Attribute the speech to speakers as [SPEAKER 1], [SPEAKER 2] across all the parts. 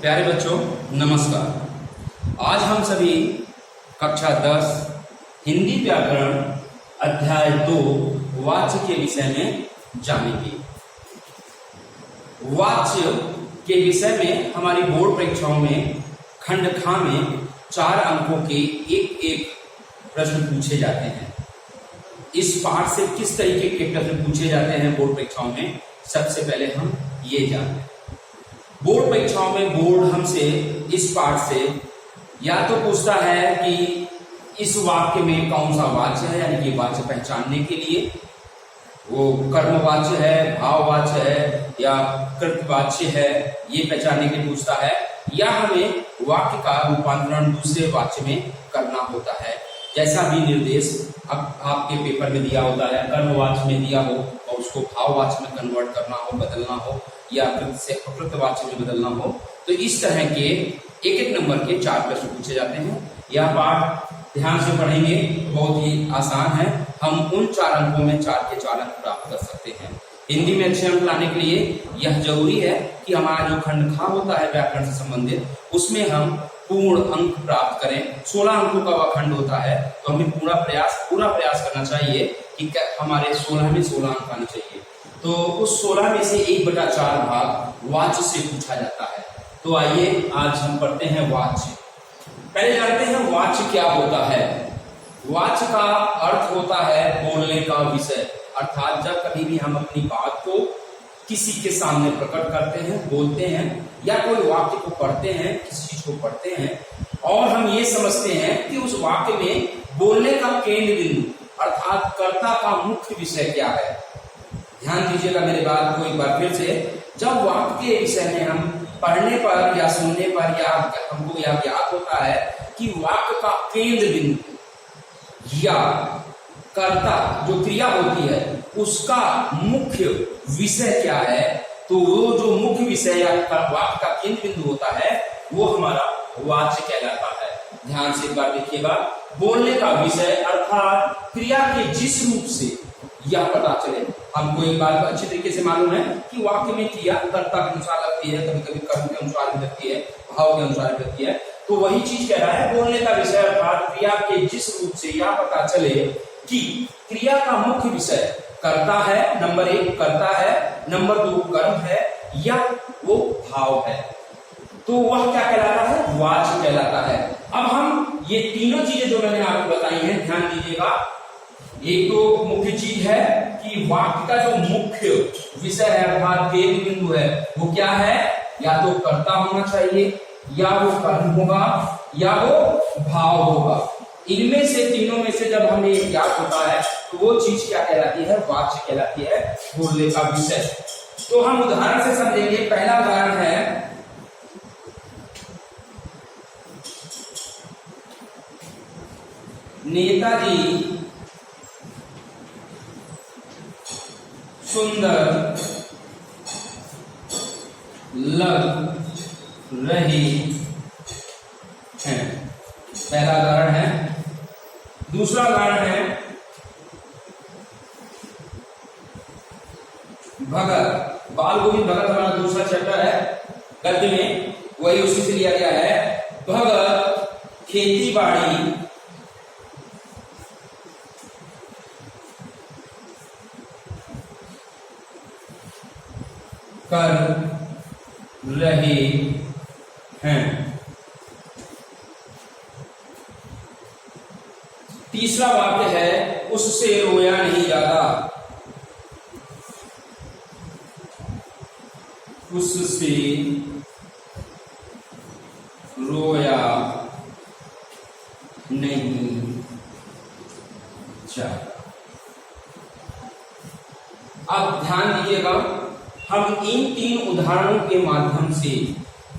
[SPEAKER 1] प्यारे बच्चों नमस्कार। आज हम सभी कक्षा 10 हिंदी व्याकरण अध्याय 2 वाच्य के विषय में जानेंगे। वाच्य के विषय में हमारी बोर्ड परीक्षाओं में खंड ख में 4 अंकों के एक प्रश्न पूछे जाते हैं। इस पाठ से किस तरीके के प्रश्न पूछे जाते हैं बोर्ड परीक्षाओं में, सबसे पहले हम ये जानें। बोर्ड परीक्षाओं में बोर्ड हमसे इस पाठ से या तो पूछता है कि इस वाक्य में कौन सा वाच्य है, यानी कि वाच्य पहचानने के लिए वो कर्मवाच्य है, भाववाच्य है या कृतवाच्य है, ये पहचानने के लिए पूछता है, या हमें वाक्य का रूपांतरण दूसरे वाच्य में करना होता है। जैसा भी निर्देश अब आपके पेपर में दिया होता है, कर्मवाच्य में दिया हो और उसको भाववाच्य में कन्वर्ट करना हो, बदलना हो, या कृत से अकृतवाच्य में बदलना हो, तो इस तरह के एक नंबर के 4 प्रश्न पूछे जाते हैं। यह पाठ ध्यान से पढ़ेंगे तो बहुत ही आसान है। हम उन 4 अंकों में 4 के 4 अंक प्राप्त कर सकते हैं। हिंदी में अच्छे अंक लाने के लिए यह जरूरी है कि हमारा जो खंड ख होता है व्याकरण से संबंधित, उसमें हम पूर्ण अंक प्राप्त करें। 16 अंकों का वह खंड होता है, तो हमें पूरा प्रयास करना चाहिए कि हमारे 16 में 16 अंक आने चाहिए। तो उस 16 में से 1/4 भाग वाच्य से पूछा जाता है। तो आइए आज हम पढ़ते हैं वाच्य। पहले जानते हैं वाच्य क्या होता है। वाच्य का अर्थ होता है बोलने का विषय, अर्थात जब कभी भी हम अपनी बात को किसी के सामने प्रकट करते हैं, बोलते हैं, या कोई वाक्य को पढ़ते हैं, किसी चीज को पढ़ते हैं और हम ये समझते हैं कि उस वाक्य में बोलने का केंद्र बिंदु अर्थात कर्ता का मुख्य विषय क्या है। ध्यान दीजिएगा मेरे बात को एक बार फिर से। जब वाक्य के विषय में हम पढ़ने पर या सुनने पर या हमको यह ज्ञात होता है कि वाक्य का केंद्र बिंदु या कर्ता जो क्रिया होती है उसका मुख्य विषय क्या है, तो वो जो मुख्य विषय या वाक्य का केंद्र बिंदु होता है वो हमारा वाच्य कहलाता है। ध्यान से एक बार देखिएगा, बोलने का विषय अर्थात क्रिया के जिस रूप से यह पता चले। हमको एक बात अच्छी तरीके से मालूम है कि वाक्य में क्रिया कर्ता के अनुसार लगती है, कभी कभी कर्म के अनुसार भी लगती है, भाव के अनुसार भी लगती है। तो वही चीज कह रहा है, बोलने का विषय अर्थात क्रिया के जिस रूप से यह पता चले कि क्रिया का मुख्य विषय कर्ता है, नंबर 1 कर्ता है, नंबर 2 कर्म है या वो भाव है, तो वह क्या कहलाता है, वाच्य कहलाता है। अब हम ये तीनों चीजें जो मैंने आपको बताई हैं, ध्यान दीजिएगा। एक तो मुख्य चीज है कि वाक्य का जो मुख्य विषय है अर्थात केंद्र बिंदु है वो क्या है, या तो कर्ता होना चाहिए, या वो कर्म होगा, या वो भाव होगा। इनमें से तीनों में से जब हमें ज्ञात होता है तो वो चीज क्या कहलाती है, वाच्य कहलाती है, बोलने का विषय। तो हम उदाहरण से समझेंगे। पहला उदाहरण है, नेताजी सुंदर लग रही हैं, पहला उदाहरण है। दूसरा उदाहरण है, भगत, बाल गोविंद भगत हमारा दूसरा चैप्टर है गद्य में, वही उसी से लिया गया है। भगत खेती बाड़ी कर रहे हैं। तीसरा वाक्य है, उससे रोया नहीं जाता, उससे रोया नहीं जाता। अब ध्यान दीजिएगा, हम इन 3 उदाहरणों के माध्यम से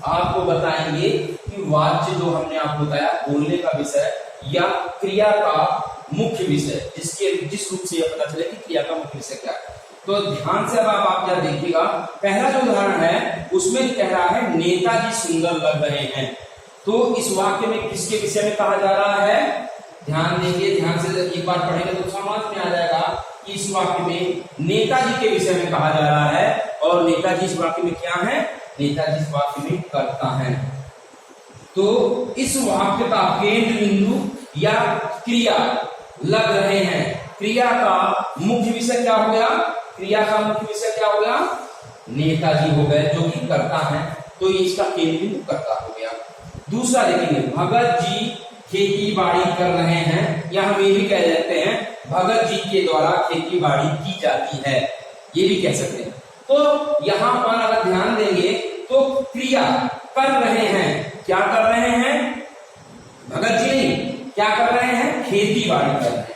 [SPEAKER 1] आपको बताएंगे कि वाच्य जो हमने आपको बताया बोलने का विषय या क्रिया का मुख्य विषय, जिस रूप से यह पता चले कि क्रिया का मुख्य विषय क्या है। तो ध्यान से अब आप क्या देखिएगा, पहला जो उदाहरण है उसमें कह रहा है नेताजी सुंदर लग रहे हैं। तो इस वाक्य में किसके विषय में कहा जा रहा है, ध्यान देंगे, ध्यान से एक बार पढ़ेंगे तो समझ में आ जाएगा कि इस वाक्य में नेताजी के विषय में कहा जा रहा है। और नेताजी इस वाक्य में क्या है, नेताजी इस वाक्य में कर्ता हैं। तो इस वाक्य का केंद्र बिंदु या क्रिया लग रहे हैं। क्रिया का मुख्य विषय क्या हो गया? क्रिया का मुख्य विषय क्या हो गया? नेताजी हो गए जो कि कर्ता हैं, तो इसका केंद्र बिंदु कर्ता हो गया। दूसरा देखेंगे, भगत जी खेती बाड़ी कर रहे हैं, या हम ये भी कह देते हैं भगत जी के द्वारा खेती बाड़ी की जाती है, ये भी कह सकते हैं। तो यहां पर अगर ध्यान देंगे तो क्रिया कर रहे हैं, क्या कर रहे हैं? भगत जी नहीं, क्या कर रहे हैं? खेती बाड़ी कर रहे हैं।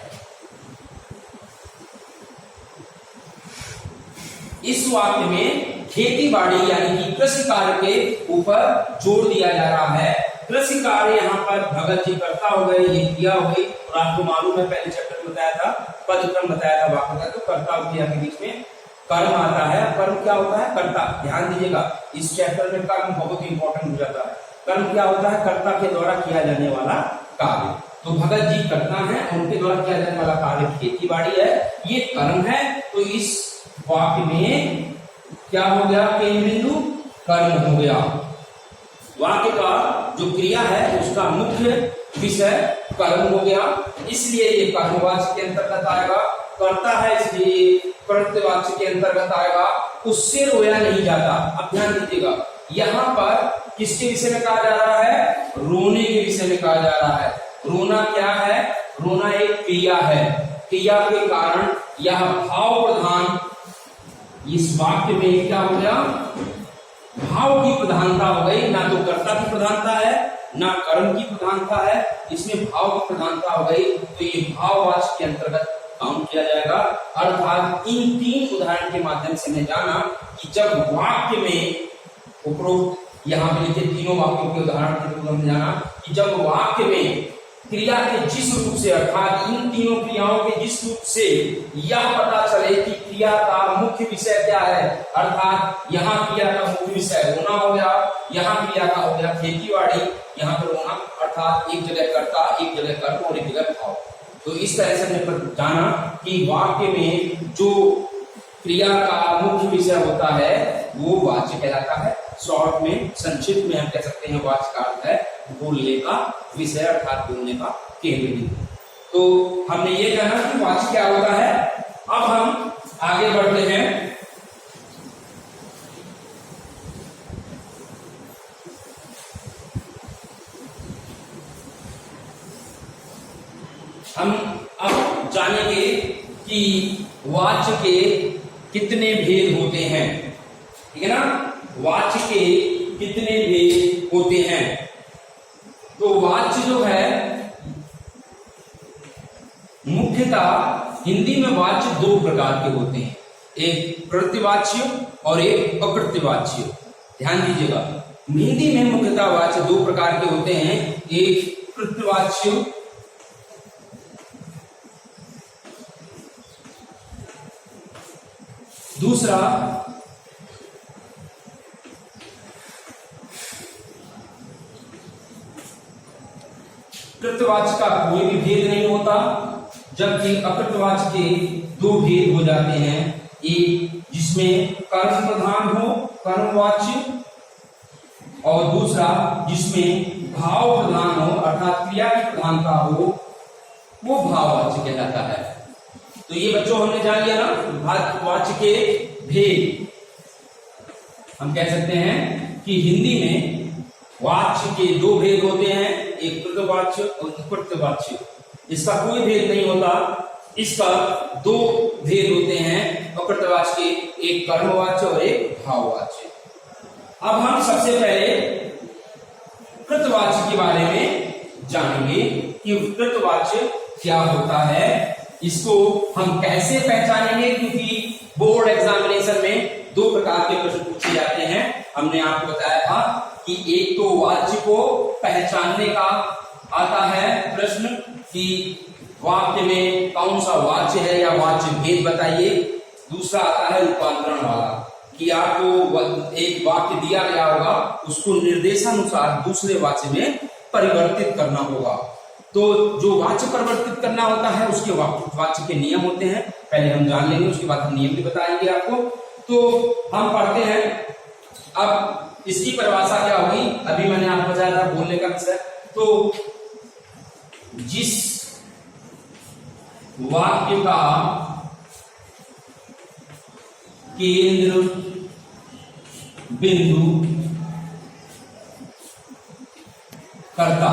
[SPEAKER 1] इस वाक्य में खेती बाड़ी यानी कि कृषि कार्य के ऊपर जोर दिया जा रहा है। कृषि कार्य यहाँ पर भगत जी करता हो गए, ये क्रिया हो गई। और आपको मालूम है पहले चैप्टर में बताया था, पदक्रम बताया था वाक्य का, तो कर्ता और क्रिया के बीच में कर्म आता है। कर्म क्या होता है? कर्ता। ध्यान दीजिएगा, इस चैप्टर में कर्म बहुत इंपॉर्टेंट हो जाता है। कर्म क्या होता है? कर्ता के द्वारा किया जाने वाला कार्य। तो भगत जी करता है, उनके द्वारा किया जाने वाला कार्य खेती बाड़ी है, ये कर्म है। तो इस वाक्य में क्या हो गया? केंद्र बिंदु कर्म हो गया। वाक्य का जो क्रिया है उसका मुख्य विषय कर्म हो गया, इसलिए ये कर्मवाच्य के अंतर्गत आएगा। करता है इसलिए कर्तवाच्य के अंतर्गत आएगा। उससे रोया नहीं जाता। अब ध्यान दीजिएगा, यहाँ पर किसके विषय में कहा जा रहा है? रोने के विषय में कहा जा रहा है। रोना क्या है? रोना एक क्रिया है। क्रिया के कारण यह भाव प्रधान, इस वाक्य में क्या हो गया? भाव की प्रधानता हो गई। ना तो कर्ता की प्रधानता है, ना कर्म की प्रधानता है, इसमें भाव की प्रधानता हो गई। तो ये भाववाच्य के अंतर्गत काम किया जाएगा। अर्थात इन तीन उदाहरण के माध्यम से हमने जाना कि जब वाक्य में उपरोक्त यहाँ पे लिखे तीनों वाक्यों के उदाहरण के रूप में जाना कि जब वाक्य में क्रिया के जिस रूप से, अर्थात इन तीनों क्रियाओं के जिस रूप से यह पता चले कि क्रिया का मुख्य विषय क्या है, अर्थात यहाँ क्रिया का मुख्य विषय रोना हो गया, यहाँ क्रिया का हो गया खेती बाड़ी, यहाँ पर रोना, अर्थात एक जगह कर्ता, एक जगह कर्म और एक जगह भाव। तो इस तरह से हमने जाना कि वाक्य में जो क्रिया का मुख्य विषय होता है वो वाच्य कहलाता है। शॉर्ट में, संक्षिप्त में हम कह सकते हैं वाच्य का अर्थ है बोलने का विषय, अर्थात बोलने का केंद्र बिंदु। तो हमने ये जाना कि वाच्य क्या होता है। अब हम आगे बढ़ते हैं। हम अब जानेंगे कि वाच्य के कितने भेद होते हैं, ठीक है ना? वाच्य के कितने भेद होते हैं? तो वाच्य जो है मुख्यतः हिंदी में वाच्य दो प्रकार के होते हैं, एक कृत्यवाच्य और एक अकृत्यवाच्य। ध्यान दीजिएगा, हिंदी में मुख्यतः वाच्य दो प्रकार के होते हैं, एक कृत्यवाच्य दूसरा कृत्यवाच्य का कोई भी भेद नहीं होता, जबकि अकृत्यवाच्य के दो भेद हो जाते हैं। एक जिसमें कर्म प्रधान हो कर्मवाच्य, और दूसरा जिसमें भाव प्रधान हो अर्थात क्रिया की प्रधानता हो वो भाववाच्य कहलाता है। तो ये बच्चों हमने जान लिया ना वाच्य के भेद। हम कह सकते हैं कि हिंदी में वाच्य के दो भेद होते हैं, एक कृतवाच्य और अकृत्यवाच्य। इसका कोई भेद नहीं होता, इसका दो भेद होते हैं अकृत्यवाच्य के, एक कर्मवाच्य और एक भाववाच्य। अब हम सबसे पहले कृतवाच्य के बारे में जानेंगे कि कृतवाच्य क्या होता है, इसको हम कैसे पहचानेंगे, क्योंकि बोर्ड एग्जामिनेशन में दो प्रकार के प्रश्न पूछे जाते हैं। हमने आपको बताया था कि एक तो वाच्य को पहचानने का आता है प्रश्न कि वाक्य में कौन सा वाच्य है या वाच्य भेद बताइए। दूसरा आता है रूपांतरण वाला कि आपको एक वाक्य दिया गया होगा, उसको निर्देशानुसार दूसरे वाच्य में परिवर्तित करना होगा। तो जो वाच्य परिवर्तित करना होता है उसके वाच्य के नियम होते हैं, पहले हम जान लेंगे, उसके बाद हम नियम भी बताएंगे आपको। तो हम पढ़ते हैं अब इसकी परिभाषा क्या होगी, अभी मैंने आपको बताया था बोलने का विषय। तो जिस वाक्य का केंद्र बिंदु कर्ता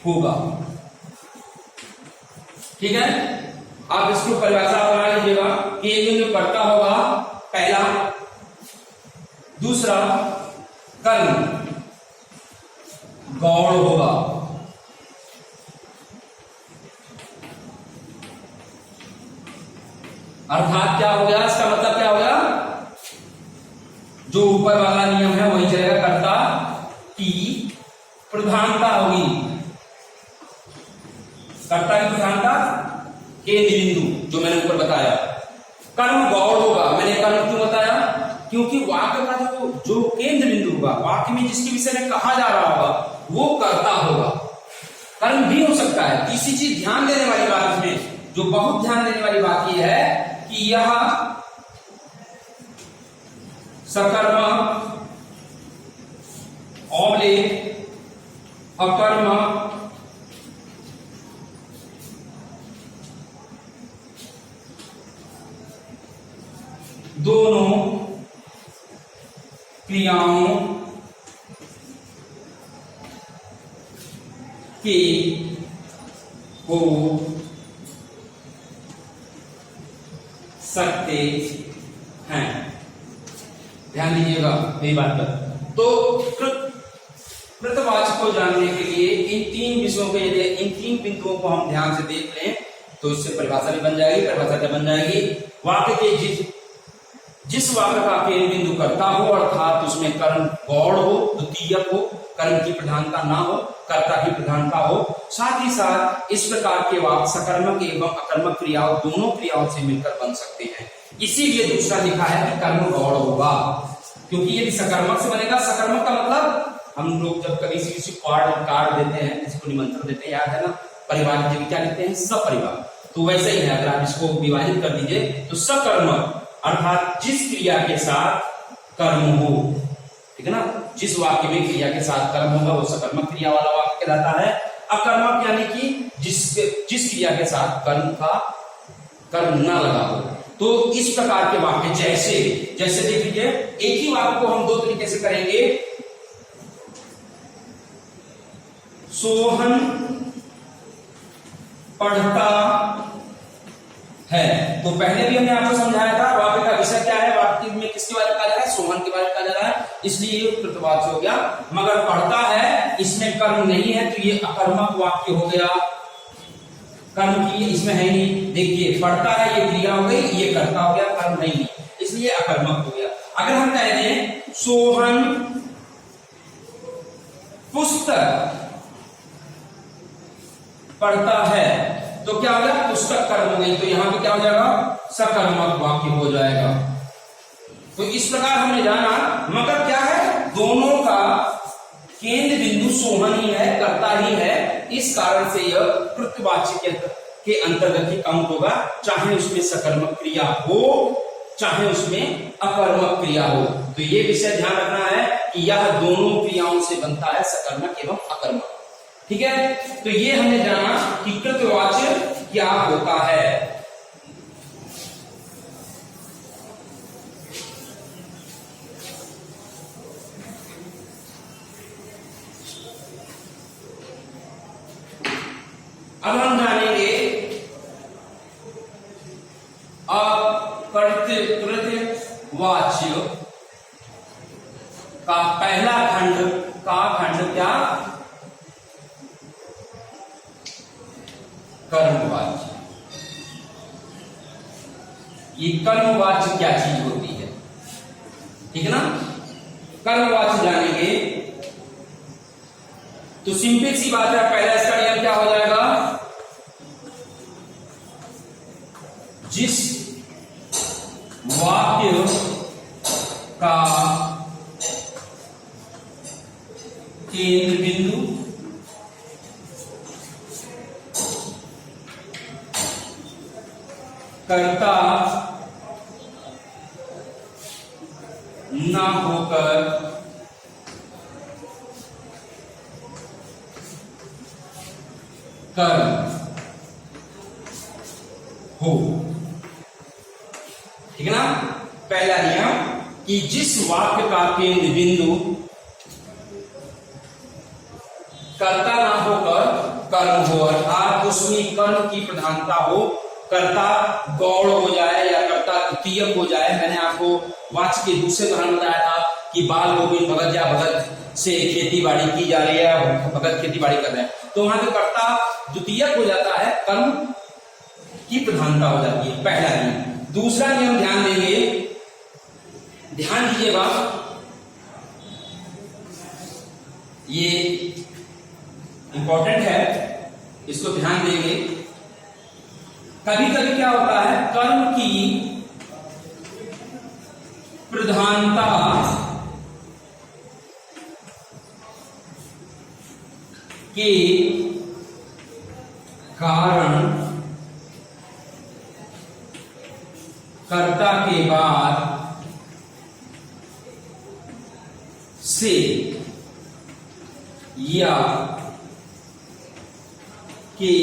[SPEAKER 1] होगा, ठीक है। आप इसको परिभाषा बना लीजिएगा। केंद्र बिंदु कर्ता होगा पहला, दूसरा कर्म गौण होगा, अर्थात क्या हो गया, इसका मतलब क्या हो गया, जो ऊपर वाला नियम है वही चलेगा, कर्ता की प्रधानता होगी, कर्ता की प्रधानता केंद्र बिंदु जो मैंने ऊपर बताया। कर्म गौण होगा, मैंने कर्म क्यों बताया, क्योंकि वाक्य का जो केंद्र बिंदु होगा, वाक्य में जिसके विषय में कहा जा रहा होगा वो कर्ता होगा। कर्म भी हो सकता है। तीसरी चीज ध्यान देने वाली बात इसमें, जो बहुत ध्यान देने वाली बात यह है कि यह सकर्मक ऑब्लिक अकर्मक दोनों क्रियाओं के हो सकते हैं। ध्यान दीजिएगा मेरी बात पर। तो कृतवाचक को जानने के लिए इन तीन विषयों के, यदि इन तीन बिंदुओं को हम ध्यान से देख लें तो इससे परिभाषा भी बन जाएगी। परिभाषा क्या बन जाएगी, वाक्य के जिस वाक्य का केंद्र बिंदु कर्ता हो, अर्थात उसमें कर्म गौण हो, द्वितीयक हो, कर्म की प्रधानता ना हो, कर्ता की प्रधानता हो, साथ ही साथ इस प्रकार के वाक्य सकर्मक एवं अकर्मक क्रियाओं दोनों क्रियाओं से मिलकर बन सकते हैं। इसीलिए दूसरा लिखा है कि कर्म गौण होगा, क्योंकि यदि सकर्मक से बनेगा, सकर्मक का मतलब हम लोग जब कभी किसी कार्ड देते हैं, किसी को निमंत्रण देते हैं, याद है ना, परिवार के क्या लिखते हैं, सपरिवार। तो वैसे ही है, अगर आप इसको विभाजित कर दीजिए तो सकर्मक अर्थात जिस क्रिया के साथ कर्म हो, ठीक है ना, जिस वाक्य में क्रिया के साथ कर्म होगा वो सकर्मक क्रिया वाला वाक्य कहलाता है। अकर्मक यानी कि जिस क्रिया के साथ कर्म ना लगा हो। तो इस प्रकार के वाक्य जैसे देख लीजिए, एक ही वाक्य को हम दो तरीके से करेंगे। सोहन पढ़ता है, तो पहले भी हमने आपको समझाया था वाक्य का विषय क्या है, वाक्य में किसके बारे में कहा जा रहा है, सोहन के बारे में कहा जा रहा है, इसलिए ये कृतवाच्य हो गया। मगर पढ़ता है, इसमें कर्म नहीं है तो ये अकर्मक वाक्य हो गया, कर्म की इसमें है नहीं। देखिए पढ़ता है ये क्रिया हो गई, ये कर्ता हो गया, कर्म नहीं, इसलिए अकर्मक हो गया। अगर हम कह दें सोहन पुस्तक पढ़ता है तो क्या हो गया, पुस्तक कर्म हो गई, तो यहां पे क्या हो जाएगा, सकर्मक वाक्य हो जाएगा। तो इस प्रकार हमने जाना, मगर क्या है, दोनों का केंद्र बिंदु सोहन ही है, कर्ता ही है, इस कारण से यह कृतवाच्य के अंतर्गत ही काउंट होगा, चाहे उसमें सकर्मक क्रिया हो चाहे उसमें अकर्मक क्रिया हो। तो ये विषय ध्यान रखना है कि यह दोनों क्रियाओं से बनता है, सकर्मक एवं अकर्मक, ठीक है। तो ये हमने जाना कि कृतवाच्य क्या होता है। अब हम जानेंगे कृतवाच्य का पहला खंड क्या, कर्मवाच्य। ये कर्मवाच्य क्या चीज होती है, ठीक है ना। कर्मवाच्य जानेंगे तो सिंपल सी बात है, पहला इसका नियम क्या हो जाएगा, जिस वाक्य का केंद्र बिंदु कर्ता ना होकर कर्म हो। ठीक है ना। पहला नियम कि जिस वाक्य का केंद्र बिंदु कर्ता ना होकर कर्म हो, अर्थात उसमें कर्म की प्रधानता हो, कर्ता गौड़ हो जाए या कर्ता द्वितीयक हो जाए। मैंने आपको वाक्य के दूसरे उदाहरण बताया था कि बाल गोविंद भगत या भगत से खेती बाड़ी की जा रही है, भगत खेती बाड़ी कर रहे हैं, तो वहां पे कर्ता द्वितीयक हो जाता है, कर्म की प्रधानता हो जाती है। पहला नियम। दूसरा नियम ध्यान देंगे, ध्यान दीजिएगा, ये इंपॉर्टेंट है, इसको ध्यान देंगे। कभी कभी क्या होता है, कर्म की प्रधानता के कारण कर्ता के बाद से या के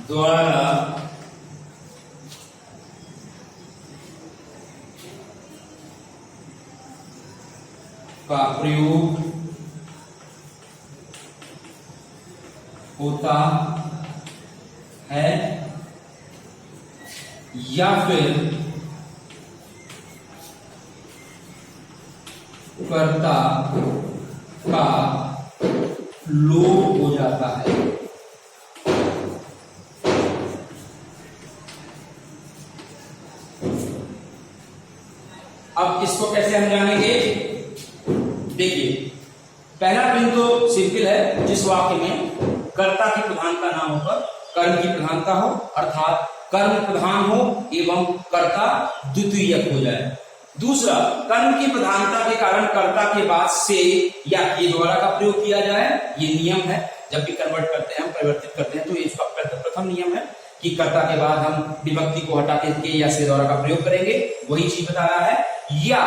[SPEAKER 1] द्वारा का प्रयोग होता है या फिर कर्ता का लोप हो जाता है। अब इसको कैसे हम जानेंगे? देखिए, पहला बिंदु तो सिंपल है, जिस वाक्य में कर्ता की प्रधानता ना होकर कर्म की प्रधानता हो, अर्थात कर्म प्रधान हो एवं कर्ता द्वितीयक हो जाए। दूसरा, कर्म की प्रधानता के कारण कर्ता के बाद से या के द्वारा का प्रयोग किया जाए। ये नियम है, जब भी कन्वर्ट करते हैं, हम परिवर्तित करते हैं, तो इसका प्रथम नियम है कि कर्ता के बाद हम विभक्ति को हटा के या से द्वारा का प्रयोग करेंगे। वही चीज बता रहा है। या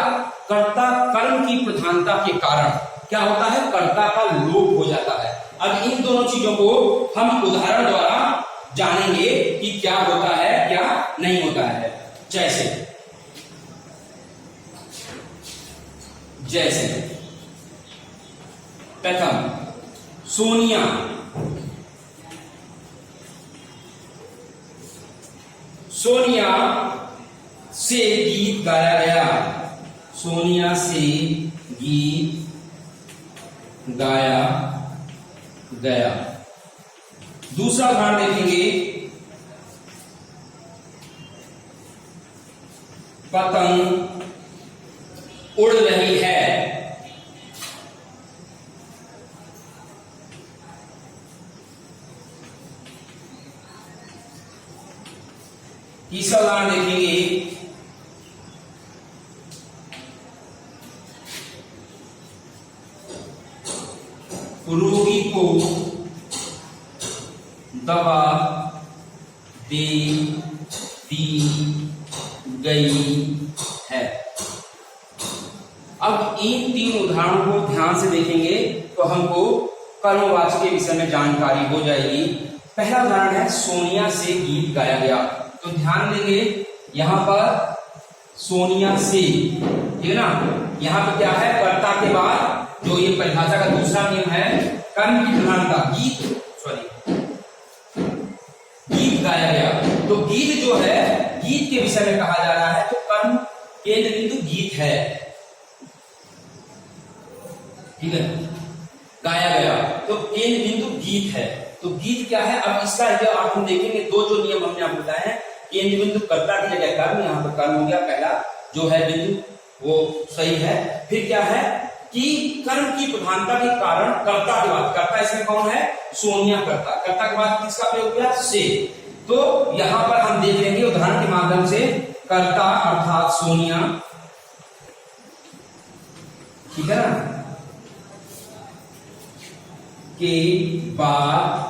[SPEAKER 1] कर्ता कर्म की प्रधानता के कारण क्या होता है, कर्ता का लोप हो जाता है। अब इन दोनों चीजों को हम उदाहरण द्वारा जानेंगे कि क्या होता है, क्या नहीं होता है। जैसे प्रथम, सोनिया से गीत गाया गया। सोनिया से गीत गाया गया। दूसरा उदाहरण देखेंगे, पतंग उड़ रही है। तीसरा उदाहरण देखेंगे, रोगी को दवा दे दी गई है। अब इन तीन उदाहरणों को ध्यान से देखेंगे तो हमको कर्मवाची के विषय में जानकारी हो जाएगी। पहला उदाहरण है, सोनिया से गीत गाया गया। तो ध्यान देंगे, यहां पर सोनिया से, ठीक है ना, यहां पर क्या है, कर्ता के बाद जो ये परिभाषा का दूसरा नियम है, कर्म की प्रधानता, गीत गाया गया। तो गीत जो है, गीत के विषय में कहा जा रहा है, तो कर्म केंद्र बिंदु गीत है, ठीक है, गाया गया, तो केंद्र बिंदु गीत है। तो गीत क्या है, अब इसका जो आप हम देखेंगे, दो जो नियम हमने आपको बताए हैं, केंद्र बिंदु कर्ता की जगह कर्म, यहाँ पर कर्म हो गया, पहला जो है बिंदु वो सही है। फिर क्या है कि कर्म की प्रधानता के कारण कर्ता के बाद, कर्ता इसमें कौन है, सोनिया कर्ता, कर्ता के बाद किसका प्रयोग किया, से। तो यहां पर हम देख लेंगे उदाहरण के माध्यम से, कर्ता अर्थात सोनिया, ठीक है ना, के बाद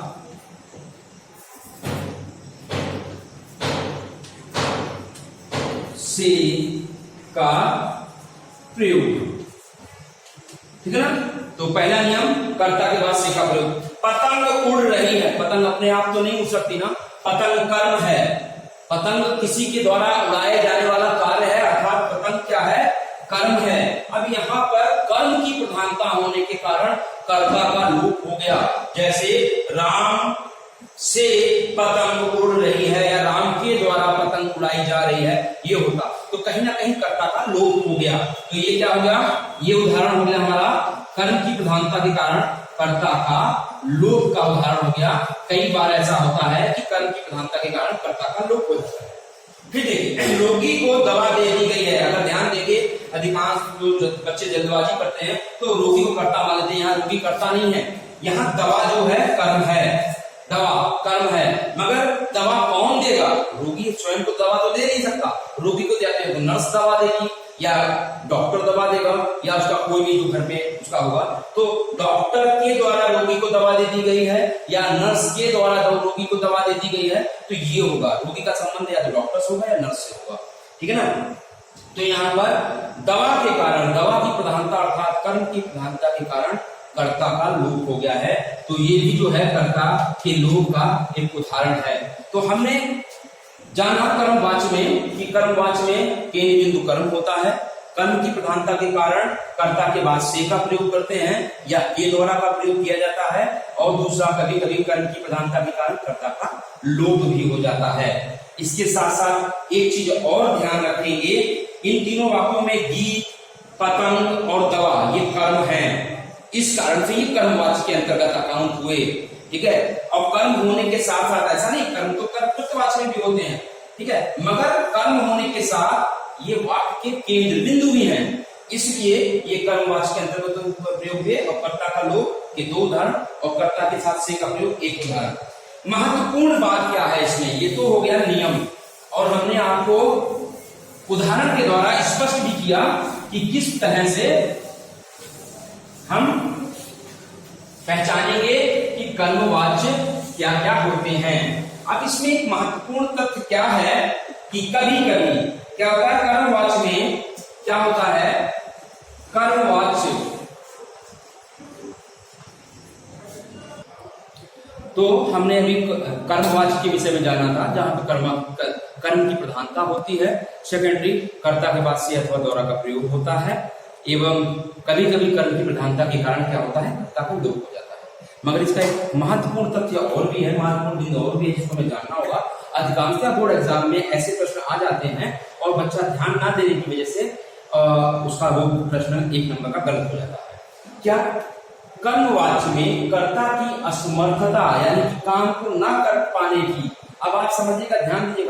[SPEAKER 1] से का प्रयोग। ठीक है ना। तो पहला नियम कर्ता के बाद से का प्रयोग। पतंग उड़ रही है, पतंग अपने आप तो नहीं उड़ सकती ना, पतंग कर्म है, पतंग किसी के द्वारा उड़ाए जाने वाला कार्य है, अर्थात पतंग क्या है, कर्म है। अब यहाँ पर कर्म की प्रधानता होने के कारण कर्ता का लोप हो गया। जैसे राम से पतंग उड़ रही है या राम के द्वारा पतंग उड़ाई जा रही है, ये होता तो कहीं ना कहीं कर्ता का लोप हो गया। तो ये क्या हो गया, ये उदाहरण हो गया हमारा कर्म की प्रधानता के कारण कर्ता का लोप का उदाहरण हो गया। कई बार ऐसा होता है कि कर्म की प्रधानता के कारण कर्ता का लोप हो जाता है। फिर देखिए, रोगी को दवा दे दी गई है। अगर ध्यान देंगे, अधिकांश जो बच्चे जल्दबाजी करते हैं तो रोगी को कर्ता मान लेते हैं। यहाँ रोगी कर्ता नहीं है, यहाँ दवा जो है कर्म है, दवा कर्म है। मगर दवा कौन देगा, रोगी स्वयं को दवा तो दे नहीं सकता, रोगी को देते हैं तो नर्स दवा देगी या डॉक्टर दवा देगा या उसका कोई भी जो घर में उसका होगा। तो डॉक्टर के द्वारा रोगी को दवा दे दी गई है या नर्स के द्वारा रोगी को दवा दे दी गई है, तो ये होगा रोगी का संबंध या तो डॉक्टर से होगा या नर्स से होगा। ठीक है ना। तो यहाँ पर दवा के कारण, दवा की प्रधानता अर्थात कर्म की प्रधानता के कारण कर्ता का लोप हो गया है। तो ये भी जो है कर्ता के लोप का एक उदाहरण है। तो हमने जाना कर्मवाच्य में कि कर्मवाच्य में केंद्र बिंदु कर्म होता है, कर्म की प्रधानता के कारण कर्ता के बाद से का प्रयोग करते हैं या के द्वारा का प्रयोग किया जाता है, और दूसरा कभी कभी कर्म की प्रधानता के कारण कर्ता का लोप भी हो जाता है। इसके साथ साथ एक चीज और ध्यान रखेंगे, इन तीनों वाक्यों में गीत, पतंग और दवा ये कर्म है, इस कारण से ये कर्मवाच्य के अंतर्गत अकाउंट हुए। ठीक है। और कर्म होने के साथ साथ ऐसा नहीं, कर्म तो कृतवाच्य में भी होते हैं, ठीक है, मगर कर्म होने के साथ ये वाक्य के केंद्र बिंदु भी हैं, इसलिए ये कर्मवाच्य के अंतर्गत प्रयोग हुए। और कर्ता का लोप के दो उदाहरण और कर्ता के साथ से का प्रयोग एक उदाहरण। महत्वपूर्ण बात क्या है इसमें, ये तो हो गया नियम, और हमने आपको उदाहरण के द्वारा स्पष्ट भी किया कि किस तरह से हम पहचानेंगे कि कर्मवाच्य क्या क्या होते हैं। अब इसमें एक महत्वपूर्ण तथ्य क्या है कि कभी कभी क्या होता है, कर्मवाच्य में क्या होता है, कर्मवाच्य तो हमने अभी कर्मवाच्य के विषय में जाना था, जहां पर कर्म की प्रधानता होती है, सेकेंडरी कर्ता के बाद से अथवा द्वारा का प्रयोग होता है, एवं कभी कभी कर्म की प्रधानता के कारण क्या होता है, कर्ता का लोप हो जाता है। मगर इसका एक महत्वपूर्ण तथ्य और भी है, महत्वपूर्ण बिंदु और भी है, जिसको हमें जानना होगा। अधिकांशतः बोर्ड एग्जाम में ऐसे प्रश्न आ जाते हैं और बच्चा ध्यान ना देने की वजह से उसका वो प्रश्न एक नंबर का गलत हो जाता है। क्या, कर्मवाच्य में कर्ता की असमर्थता यानी कि काम को ना कर पाने की, अब आप समझिएगा, ध्यान दीजिएगा,